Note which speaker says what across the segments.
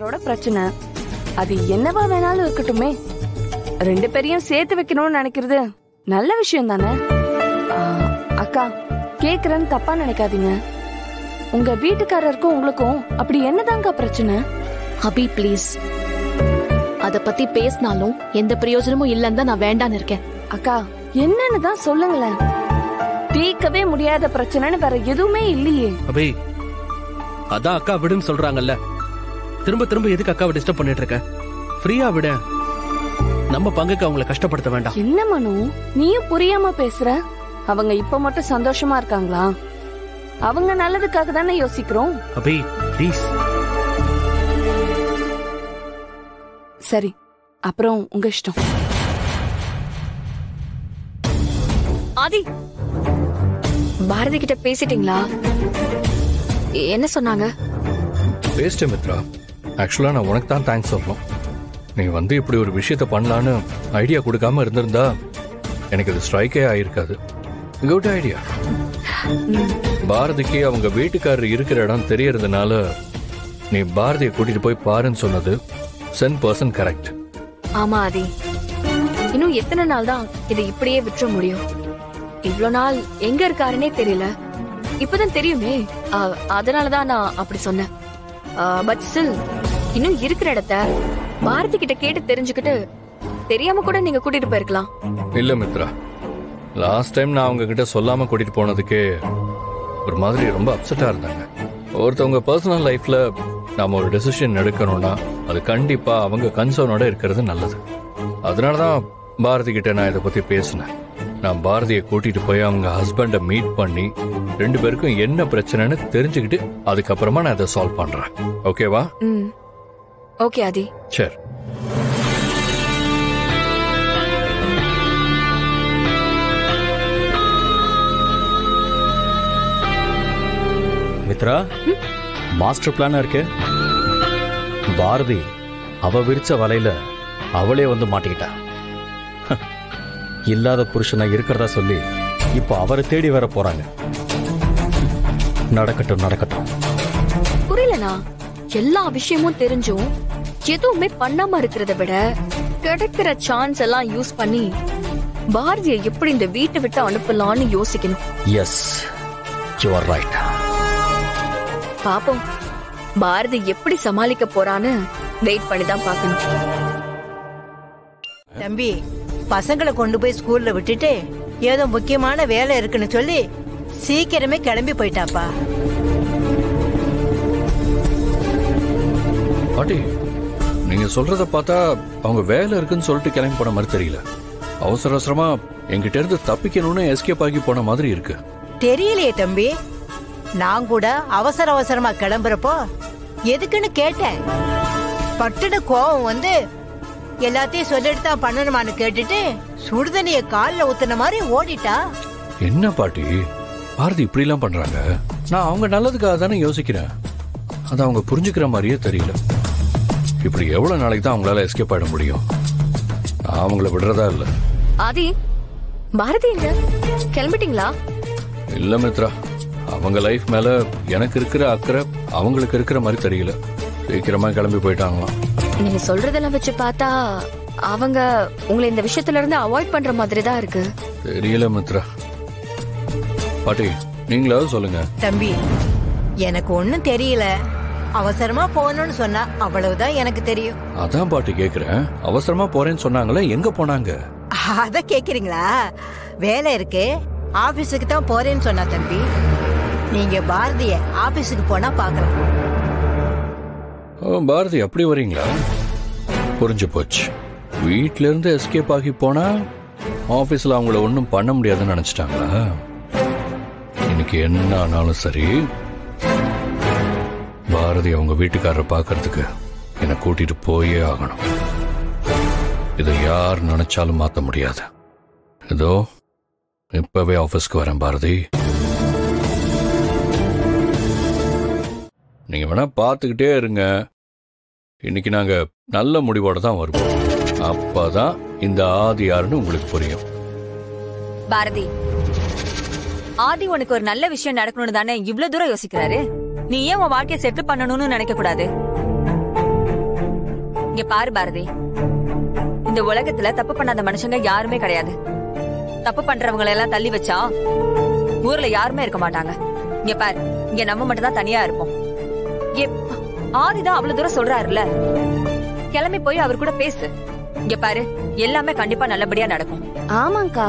Speaker 1: வீட்டுக்காரரோட பிரச்சனை. அது என்னவா வேணாலும் இருக்கட்டுமே, 2 பேரையும் சேர்த்து வைக்கணும்னு நினைக்கிறது நல்ல விஷயம் தானே. அக்கா, கேக்குறேன்னு தப்பா நினைக்காதீங்க. உங்க வீட்டுக்காரருக்கும் உங்களுக்கும் அப்படி என்னதாங்க பிரச்சனை?
Speaker 2: அபி ப்ளீஸ், அத பத்தி பேசினாலும் எந்த பிரயோஜனமும் இல்லன்னு தான் நான் வேண்டான்னு இருக்கேன்.
Speaker 1: அக்கா, என்னன்னு தான் சொல்லுங்களேன். தீர்க்கவே முடியாத பிரச்சனைன்னு வேற எதுவுமே இல்லையே.
Speaker 3: அபி, அதான் அக்கா விடுன்னு சொல்றாங்கல்ல. திரும்ப திரும்ப எதுக்கு அக்காவை டிஸ்டர்ப் பண்ணிட்டு இருக்க? ஃப்ரீயா விட. நம்ம பங்குக்கு அவங்களை கஷ்டப்படுத்த வேண்டாம்.
Speaker 1: என்ன மனு, நீயும் புரியாம பேசுற? அவங்க இப்ப மட்டும் சந்தோஷமா இருக்காங்களா? அவங்க நல்லதுக்காக தானே யோசிக்கிறோம்.
Speaker 3: அபி ப்ளீஸ்.
Speaker 1: சரி, அப்புறம் உங்க இஷ்டம்.
Speaker 2: ஆதி, பாரதி கிட்ட பேசிட்டீங்களா? என்ன சொன்னாங்க?
Speaker 4: பேசிட்டேன் மித்ரா. ஆக்சுவலா நான் உனக்கு தான் தேங்க்ஸ் சொல்லணும். நீ வந்து இப்படி ஒரு விஷயத்த பண்ணலான்னு ஐடியா கொடுக்காம இருந்திருந்தா எனக்கு அது ஸ்ட்ரைக்கே ஆயிருக்காது. Good idea. பாரதிக்கு அவங்க வீட்டுக்காரர் இருக்கிற இடம் தெரியறதுனால நீ பாரதியை கூட்டிட்டு போய் பாருன்னு சொன்னது 100% கரெக்ட்.
Speaker 2: ஆமா ஆதி, இன்னும் எத்தனை நாள் தான் இதை இப்படியே விட்டுற முடியும்? இவ்வளவு நாள் எங்க இருக்காருன்னே தெரியல. இப்பதான் தெரியுமே, அதனாலதான் நான் அப்படி சொன்னேன். பட் ஸ்டில், இன்னும் இருக்கிற இடத்த பாரதி கிட்ட கேட்டு தெரிஞ்சுக்கிட்டு தெரியாம கூட நீங்க கூட்டிட்டு போயிருக்கலாம்.
Speaker 4: இல்ல மித்ரா, லாஸ்ட் டைம் நான் அவங்க கிட்ட சொல்லாம கூட்டிட்டு போனதுக்கே ஒரு மாதிரி ரொம்ப அப்செட்டா இருந்தாங்க. ஒருத்தவங்க பர்சனல் லைஃப்ல நாம ஒரு டெசிஷன் எடுக்கணும்னா அது கண்டிப்பா அவங்க கன்சர்னோட இருக்கிறது நல்லது. அதனாலதான் பாரதி கிட்ட நான் இதை பத்தி பேசினேன். நான் பாரதியை கூட்டிட்டு போய் அவங்க ஹஸ்பண்ட மீட் பண்ணி 2 பேருக்கும் என்ன பிரச்சனைன்னு தெரிஞ்சுக்கிட்டு அதுக்கப்புறமா நான் இதை சால்வ் பண்றேன். ஓகேவா?
Speaker 2: ஓகே ஆதி.
Speaker 4: சரி.
Speaker 5: மித்ரா, மாஸ்டர் பிளானா இருக்கு. பாரதி அவ விரிச்ச வலையில அவளே வந்து மாட்டிக்கிட்டா. இல்லாத புருஷனை இருக்கிறதா சொல்லி இப்ப அவரை தேடி வர போறாங்க. நடக்கட்டும் நடக்கட்டும்.
Speaker 2: புரியலனா? எல்லா விஷயமும் தெரிஞ்சும் எதுவுமே பண்ணாம இருக்கிறத விட கிடைக்கிற சான்ஸ் எல்லாம் யூஸ் பண்ணி பாரதியை எப்படி இந்த வீட்டை விட்டு அனுப்பலாம்னு யோசிக்கணும்.
Speaker 5: Yes, you are right.
Speaker 2: பாப்போம், பாரதி எப்படி சமாளிக்க போறான்னு வெயிட் பண்ணி தான் பார்க்கணும்.
Speaker 6: தம்பி, பசங்களை கொண்டு போய் ஸ்கூல்ல விட்டுட்டு ஏதோ முக்கியமான வேலை இருக்குன்னு சொல்லி சீக்கிரமே கிளம்பி போயிட்டாப்பா.
Speaker 4: பாட்டி, நீங்க சொல்றத பார்த்தா அவங்க வேலை இருக்குன்னு சொல்லிட்டு கிளம்பி போன மாதிரி தெரியல. அவசர அவசரமா என்கிட்ட இருந்து தப்பிக்கணும்னு எஸ்கேப் ஆகி போன மாதிரி இருக்கு.
Speaker 6: தெரியலையே தம்பி, நான் கூட அவசர அவசரமா கிளம்புறப்போ எதுக்குன்னு கேட்டேன். பட்டுன கோவம் வந்து எல்லாத்தையும் சொல்லிட்டு தான் பண்ணணுமான்னு கேட்டுட்டு சுடுதண்ணிய காலில் ஊத்துன மாதிரி ஓடிட்டா.
Speaker 4: என்ன பாட்டி, பாரதி இப்படி எல்லாம் பண்றாங்க? நான் அவங்க நல்லதுக்காக தானே யோசிக்கிறேன். அது அவங்க புரிஞ்சுக்கிற மாதிரியே தெரியல. இப்படி எவ்வளவு நாளைக்கு தான் அவங்களால எஸ்கேப் ஆயிட முடியும்? நான் அவங்கள விடுறதா இல்ல.
Speaker 2: ஆதி, பாரதி எங்க? கிளம்பிட்டீங்களா?
Speaker 4: இல்ல மித்ரா, அவங்க லைஃப் மேல எனக்கு இருக்கிற அக்கறை அவங்களுக்கு இருக்கிற மாதிரி தெரியல. சீக்கிரமா கிளம்பி போயிட்டாங்களாம்.
Speaker 2: நீங்க சொல்றதெல்லாம் வச்சு பார்த்தா அவங்க உங்களை இந்த விஷயத்துல இருந்து அவாய்ட் பண்ற மாதிரி தான் இருக்கு.
Speaker 4: தெரியல மித்ரா. பாட்டி, நீங்களாவது சொல்லுங்க.
Speaker 6: தம்பி, எனக்கு ஒண்ணும் தெரியல. அவசரமா போகணும்னு சொன்னா அவ்வளவுதான் எனக்கு தெரியும்.
Speaker 4: அதான் பாட்டி கேக்குறேன். அவசரமா போறேன்னு சொன்னாங்களே, எங்க போனாங்க?
Speaker 6: அத கேக்குறீங்களா? வேலை இருக்கு, ஆபீஸுக்கு தான் போறேன்னு சொன்னா தம்பி. நீங்க பாரதிய ஆபீஸுக்கு போனா பாக்கலாம்.
Speaker 4: பாரதி அப்படி வரீங்களா? புரிஞ்சு போச்சு. வீட்ல இருந்து எஸ்கேப் ஆகி போனா ஆபீஸ்ல அவங்கள ஒன்னும் பண்ண முடியாதுன்னு நினைச்சிட்டாங்களா? இன்னைக்கு என்ன ஆனாலும் சரி, பாரதி அவங்க வீட்டுக்காரரை பாக்கிறதுக்கு என்னை கூட்டிட்டு போயே ஆகணும். இதை யார் நினைச்சாலும் மாத்த முடியாது. இதோ இப்பவே ஆபீஸ்க்கு வரேன் பாரதி. நீங்க வேணா பாத்துக்கிட்டே இருங்க. இன்னைக்கு நாங்க நல்ல முடிவோட தான் வருவோம். அப்பதான் இந்த ஆதி யாருன்னு உங்களுக்கு புரியும்.
Speaker 7: பாரதி, ஆதி உனக்கு ஒரு நல்ல விஷயம் நடக்கணும்னு தானே இவ்வளவு தூரம் யோசிக்கிறாரு. நீ ஏன் உன் வாழ்க்கையை செட்டில் பண்ணணும்னு நினைக்க கூடாது? இங்க பாரு பாரதி, இந்த உலகத்துல தப்பு பண்ணாத மனுஷங்க யாருமே கிடையாது. தப்பு பண்றவங்களை எல்லாம் தள்ளி வச்சா ஊர்ல யாருமே இருக்க மாட்டாங்க. இங்க பாரு, இங்க நம்ம மட்டும் தான் தனியா இருப்போம். ஆதிதான் அவ்வளவு தூரம் சொல்றாருல்ல, கிளம்பி போய் அவர் கூட பேசு. இங்க பாரு, எல்லாமே கண்டிப்பா நல்லபடியா நடக்கும்.
Speaker 1: ஆமாங்கா,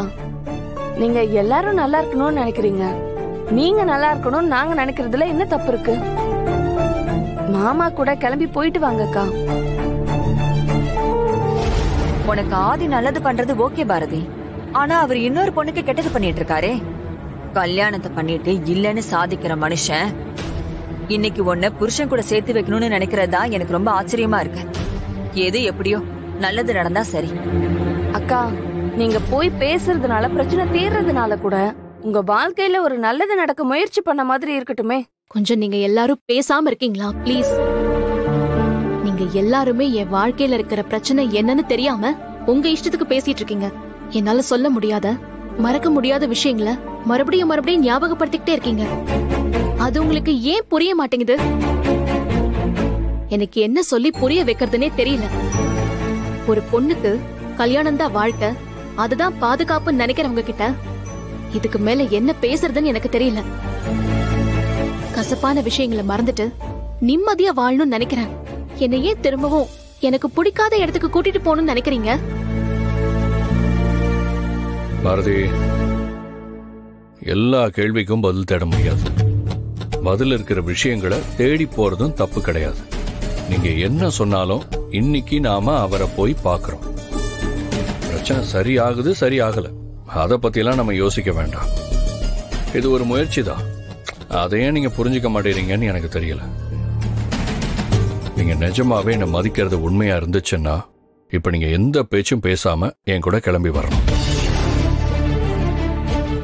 Speaker 1: நீங்க எல்லாரும் நல்லா இருக்கணும்னு நினைக்கிறீங்க. நீங்க நல்லா இருக்கணும்னு நாங்க நினைக்கிறதுல என்ன தப்பு இருக்கு? மாமா கூட கிளம்பி போயிட்டு வாங்கக்கா.
Speaker 7: உனக்கு ஆதி நல்லது பண்றது ஓகே பாரதி, ஆனா அவர் இன்னொரு பொண்ணுக்கு கெட்டது பண்ணிட்டு இருக்காரே. கல்யாணத்தை பண்ணிட்டு இல்லன்னு சாதிக்கிற மனுஷன் இன்னைக்கு உன்னை புருஷன் கூட சேர்த்து வைக்கணும்னு நினைக்கிறதா எனக்கு ரொம்ப ஆச்சரியமா இருக்கு. எது எப்படியோ நல்லது நடந்தா சரி.
Speaker 1: அக்கா, நீங்க போய் பேசுறதுனால பிரச்சனை தீர்றதுனால கூட உங்க வாழ்க்கையில ஒரு நல்லது நடக்க முயற்சி பண்ண மாதிரி இருக்கட்டுமே.
Speaker 8: கொஞ்சம் நீங்க எல்லாரும் பேசாம இருக்கீங்களா ப்ளீஸ்? நீங்க எல்லாருமே என் வாழ்க்கையில இருக்கிற பிரச்சனை என்னன்னு தெரியாம உங்க இஷ்டத்துக்கு பேசிட்டு இருக்கீங்க. என்னால சொல்ல முடியாத, மறக்க முடியாத விஷயங்களை மறுபடியும் மறுபடியும் ஞாபகப்படுத்திக்கிட்டே இருக்கீங்க. அது உங்களுக்கு ஏன் புரிய மாட்டேங்குது? எனக்கு என்ன சொல்லி புரிய வைக்கிறதுனே தெரியல. ஒரு பொண்ணுக்கு கல்யாணம் தான் வாழ்க்கை, அதுதான் பாதுகாப்புன்னு நினைக்கிறவங்க கிட்ட இதுக்கு மேல என்ன பேசுறதுன்னு எனக்கு தெரியல. கசப்பான விஷயங்களை மறந்துட்டு நிம்மதியா வாழணும்னு நினைக்கிறேன். என்னை ஏன் திரும்பவும் எனக்கு பிடிக்காத இடத்துக்கு கூட்டிட்டு போகணும்னு நினைக்கிறீங்க?
Speaker 4: பாரதி, எல்லா கேள்விக்கும் பதில் தேட முடியாது. பதில் இருக்கிற விஷயங்களை தேடி போறதும் தப்பு கிடையாது. நீங்க என்ன சொன்னாலும் இன்னைக்கு நாம அவரை போய் பார்க்கிறோம். பிரச்சனை சரியாகுது சரியாகல, அதை பத்தியெல்லாம் நம்ம யோசிக்க வேண்டாம். இது ஒரு முயற்சி தான். அதையே நீங்க புரிஞ்சுக்க மாட்டேறீங்கன்னு எனக்கு தெரியல. நீங்க நிஜமாவே என்ன மதிக்கிறது உண்மையா இருந்துச்சுன்னா இப்ப நீங்க எந்த பேச்சும் பேசாம என் கூட கிளம்பி வரணும்.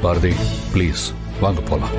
Speaker 4: பாரதி, ப்ளீஸ் வாங்க போலாம்.